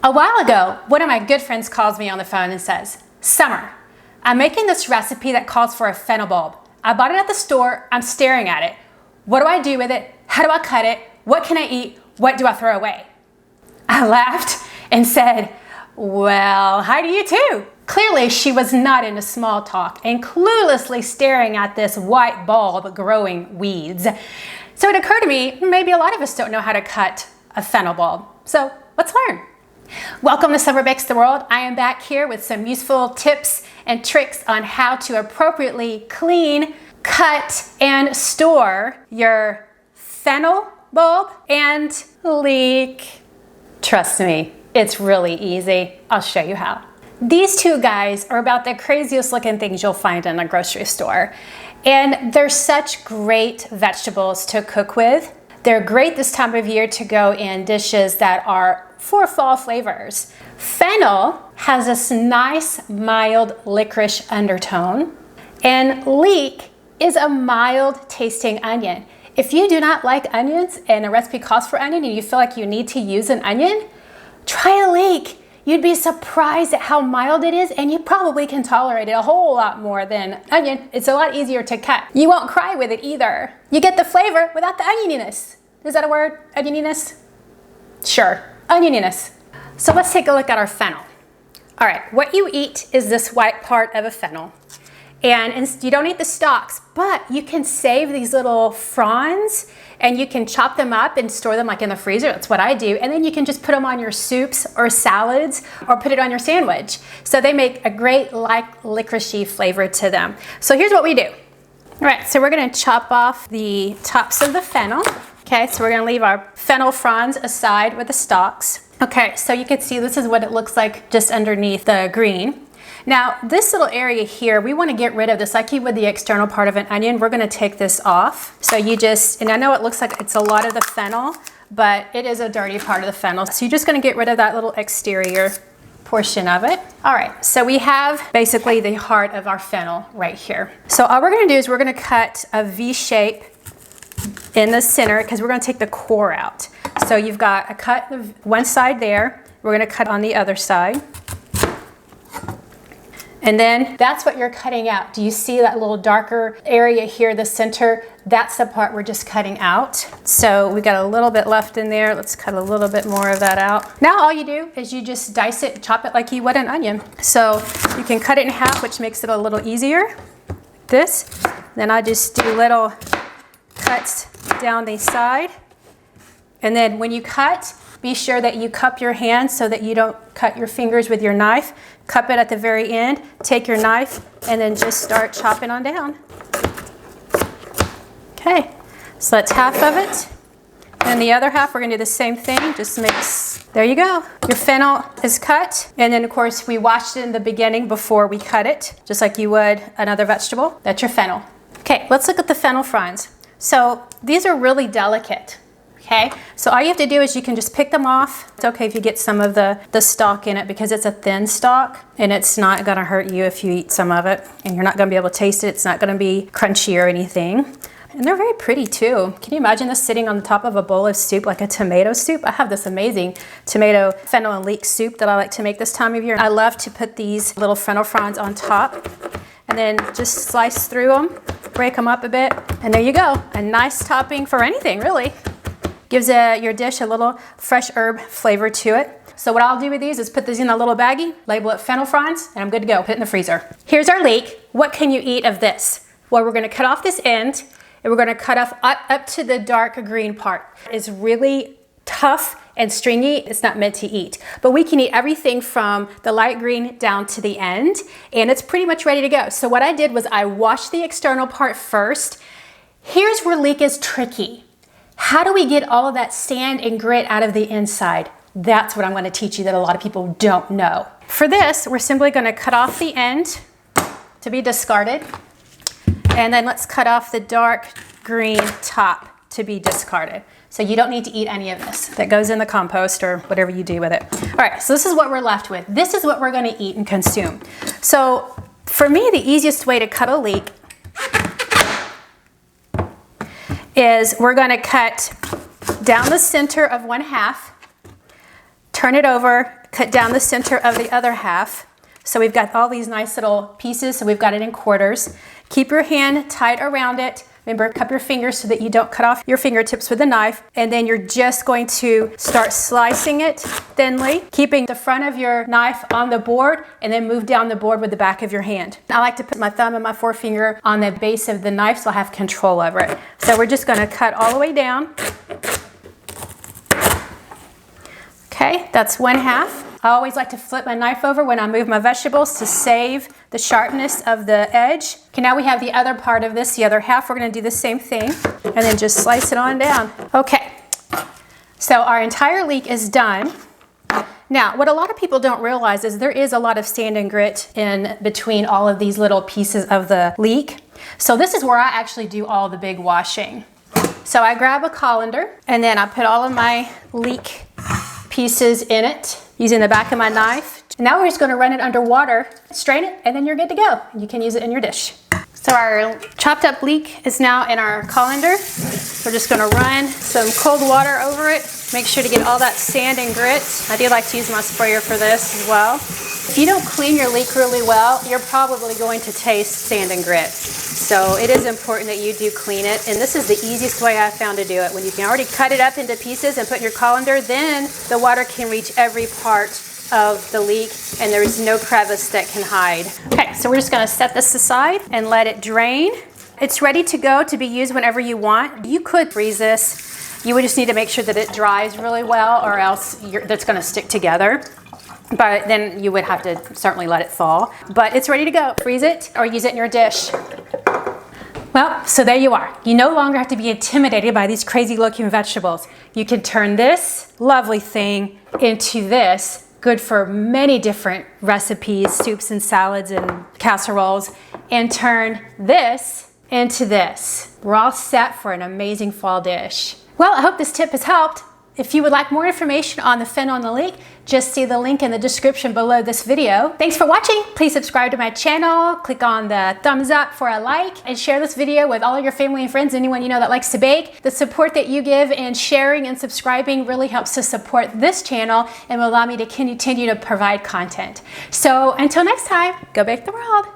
A while ago, one of my good friends calls me on the phone and says, Summer, I'm making this recipe that calls for a fennel bulb. I bought it at the store, I'm staring at it. What do I do with it? How do I cut it? What can I eat? What do I throw away? I laughed and said, well, hi to you too. Clearly, she was not into small talk and cluelessly staring at this white bulb growing weeds. So it occurred to me, maybe a lot of us don't know how to cut a fennel bulb. So let's learn. Welcome to Summer Bakes the World. I am back here with some useful tips and tricks on how to appropriately clean, cut, and store your fennel bulb and leek. Trust me, it's really easy. I'll show you how. These two guys are about the craziest looking things you'll find in a grocery store. And they're such great vegetables to cook with. They're great this time of year to go in dishes that are for fall flavors. Fennel has this nice, mild licorice undertone, and leek is a mild tasting onion. If you do not like onions and a recipe calls for onion and you feel like you need to use an onion, try a leek. You'd be surprised at how mild it is, and you probably can tolerate it a whole lot more than onion. It's a lot easier to cut. You won't cry with it either. You get the flavor without the onioniness. Is that a word? Onioniness? Sure, onioniness. So let's take a look at our fennel. All right, what you eat is this white part of a fennel. And you don't eat the stalks, but you can save these little fronds and you can chop them up and store them like in the freezer. That's what I do. And then you can just put them on your soups or salads or put it on your sandwich. So they make a great licoricey flavor to them. So here's what we do. All right, so we're gonna chop off the tops of the fennel. Okay, so we're gonna leave our fennel fronds aside with the stalks. Okay, so you can see this is what it looks like just underneath the green. Now, this little area here, we want to get rid of this like you would the external part of an onion. We're going to take this off. So you just, and I know it looks like it's a lot of the fennel, but it is a dirty part of the fennel. So you're just going to get rid of that little exterior portion of it. All right, so we have basically the heart of our fennel right here. So all we're going to do is we're going to cut a V shape in the center because we're going to take the core out. So you've got a cut of one side there. We're going to cut on the other side. And then that's what you're cutting out. Do you see that little darker area here, the center? That's the part we're just cutting out. So we got a little bit left in there. Let's cut a little bit more of that out. Now all you do is you just dice it, chop it like you would an onion. So you can cut it in half, which makes it a little easier. Like this. Then I just do little cuts down the side. And then when you cut, be sure that you cup your hand so that you don't cut your fingers with your knife. Cup it at the very end, take your knife, and then just start chopping on down. Okay, so that's half of it. And the other half, we're gonna do the same thing, just mix. There you go. Your fennel is cut. And then of course, we washed it in the beginning before we cut it, just like you would another vegetable. That's your fennel. Okay, let's look at the fennel fronds. So these are really delicate. Okay, so all you have to do is you can just pick them off. It's okay if you get some of the stalk in it because it's a thin stalk and it's not gonna hurt you if you eat some of it, and you're not gonna be able to taste it. It's not gonna be crunchy or anything. And they're very pretty too. Can you imagine this sitting on the top of a bowl of soup, like a tomato soup? I have this amazing tomato, fennel, and leek soup that I like to make this time of year. I love to put these little fennel fronds on top and then just slice through them, break them up a bit, and there you go. A nice topping for anything, really. Gives your dish a little fresh herb flavor to it. So what I'll do with these is put these in a little baggie, label it fennel fronds, and I'm good to go. Put it in the freezer. Here's our leek. What can you eat of this? Well, we're gonna cut off this end, and we're gonna cut off up to the dark green part. It's really tough and stringy. It's not meant to eat. But we can eat everything from the light green down to the end, and it's pretty much ready to go. So what I did was I washed the external part first. Here's where leek is tricky. How do we get all of that sand and grit out of the inside? That's what I'm going to teach you that a lot of people don't know. For this, we're simply going to cut off the end to be discarded. And then let's cut off the dark green top to be discarded. So you don't need to eat any of this. That goes in the compost or whatever you do with it. All right, so this is what we're left with. This is what we're going to eat and consume. So for me, the easiest way to cut a leek is we're going to cut down the center of one half, turn it over, cut down the center of the other half. So we've got all these nice little pieces, so we've got it in quarters. Keep your hand tight around it. Remember, cup your fingers so that you don't cut off your fingertips with a knife. And then you're just going to start slicing it thinly, keeping the front of your knife on the board, and then move down the board with the back of your hand. I like to put my thumb and my forefinger on the base of the knife so I have control over it. So we're just going to cut all the way down. Okay, that's one half. I always like to flip my knife over when I move my vegetables to save the sharpness of the edge. Okay, now we have the other part of this, the other half. We're going to do the same thing and then just slice it on down. Okay, so our entire leek is done. Now, what a lot of people don't realize is there is a lot of sand and grit in between all of these little pieces of the leek. So this is where I actually do all the big washing. So I grab a colander and then I put all of my leek pieces in it using the back of my knife. Now we're just going to run it under water, strain it, and then you're good to go. You can use it in your dish. So our chopped up leek is now in our colander. We're just going to run some cold water over it. Make sure to get all that sand and grit. I do like to use my sprayer for this as well. If you don't clean your leek really well, you're probably going to taste sand and grit. So it is important that you do clean it. And this is the easiest way I found to do it. When you can already cut it up into pieces and put in your colander, then the water can reach every part of the leek and there is no crevice that can hide. Okay, so we're just going to set this aside and let it drain. It's ready to go to be used whenever you want. You could freeze this. You would just need to make sure that it dries really well, or else that's going to stick together. But then you would have to certainly let it thaw. But it's ready to go. Freeze it or use it in your dish. Well, so there you are. You no longer have to be intimidated by these crazy looking vegetables. You can turn this lovely thing into this, good for many different recipes, soups and salads and casseroles, and turn this into this. We're all set for an amazing fall dish. Well, I hope this tip has helped. If you would like more information on the fennel and the leek, just see the link in the description below this video. Thanks for watching. Please subscribe to my channel, click on the thumbs up for a like, and share this video with all of your family and friends, anyone you know that likes to bake. The support that you give in sharing and subscribing really helps to support this channel and will allow me to continue to provide content. So until next time, go bake the world.